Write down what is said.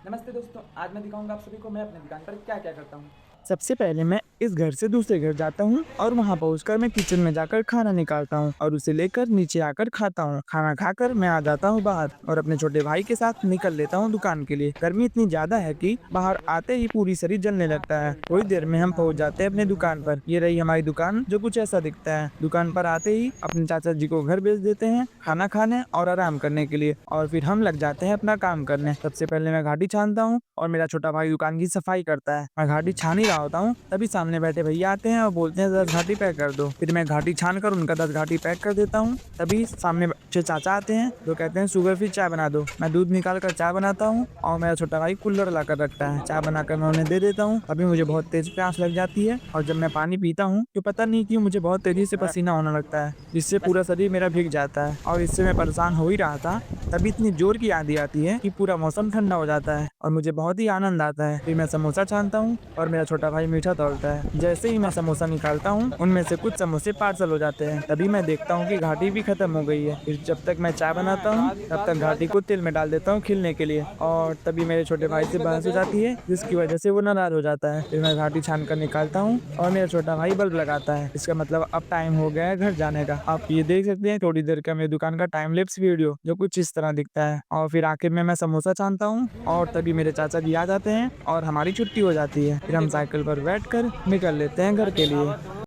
नमस्ते दोस्तों, आज मैं दिखाऊंगा आप सभी को मैं अपनी दुकान पर क्या-क्या करता हूँ। सबसे पहले मैं इस घर से दूसरे घर जाता हूँ और वहाँ पहुँचकर मैं किचन में जाकर खाना निकालता हूँ और उसे लेकर नीचे आकर खाता हूँ। खाना खाकर मैं आ जाता हूँ बाहर और अपने छोटे भाई के साथ निकल लेता हूँ दुकान के लिए। गर्मी इतनी ज्यादा है कि बाहर आते ही पूरी शरीर जलने लगता है। थोड़ी देर में हम पहुँच जाते हैं अपने दुकान पर। ये रही हमारी दुकान, जो कुछ ऐसा दिखता है। दुकान पर आते ही अपने चाचा जी को घर भेज देते हैं खाना खाने और आराम करने के लिए, और फिर हम लग जाते हैं अपना काम करने। सबसे पहले मैं घाटी छानता हूँ और मेरा छोटा भाई दुकान की सफाई करता है। मैं घाटी छान ही रहा होता हूँ, तभी सामने बैठे भैया आते हैं और बोलते हैं 10 घाटी पैक कर दो। फिर मैं घाटी छान कर उनका 10 घाटी पैक कर देता हूँ। तभी सामने बैठे चाचा आते हैं जो कहते हैं शुगर फ्री चाय बना दो। मैं दूध निकाल कर चाय बनाता हूँ और मेरा छोटा भाई कुल्हड़ ला कर रखता है। चाय बनाकर मैं उन्हें दे देता हूँ। अभी मुझे बहुत तेज प्यास लग जाती है और जब मैं पानी पीता हूँ तो पता नहीं क्यों मुझे बहुत तेजी से पसीना होने लगता है, जिससे पूरा शरीर मेरा भीग जाता है। और इससे मैं परेशान हो ही रहा था, तभी इतनी जोर की आंधी आती है कि पूरा मौसम ठंडा हो जाता है और मुझे बहुत ही आनंद आता है। फिर मैं समोसा छानता हूँ और मेरा छोटा भाई मीठा तोड़ता है। जैसे ही मैं समोसा निकालता हूँ, उनमें से कुछ समोसे पार्सल हो जाते हैं। तभी मैं देखता हूँ कि घाटी भी खत्म हो गई है। फिर जब तक मैं चाय बनाता हूँ तब तक घाटी को तेल में डाल देता हूँ खिलने के लिए, और तभी मेरे छोटे भाई से बहस हो जाती है, जिसकी वजह से वो नाराज हो जाता है। फिर मैं घाटी छान कर निकालता हूँ और मेरा छोटा भाई बल्ब लगाता है। इसका मतलब अब टाइम हो गया है घर जाने का। आप ये देख सकते हैं थोड़ी देर का मेरी दुकान का टाइम लैप्स वीडियो, जो कुछ इस तरह दिखता है। और फिर आखिर में मैं समोसा छानता हूँ और तभी मेरे चाचा जी आ जाते हैं और हमारी छुट्टी हो जाती है। फिर हम साइकिल पर बैठकर निकल लेते हैं घर के लिए।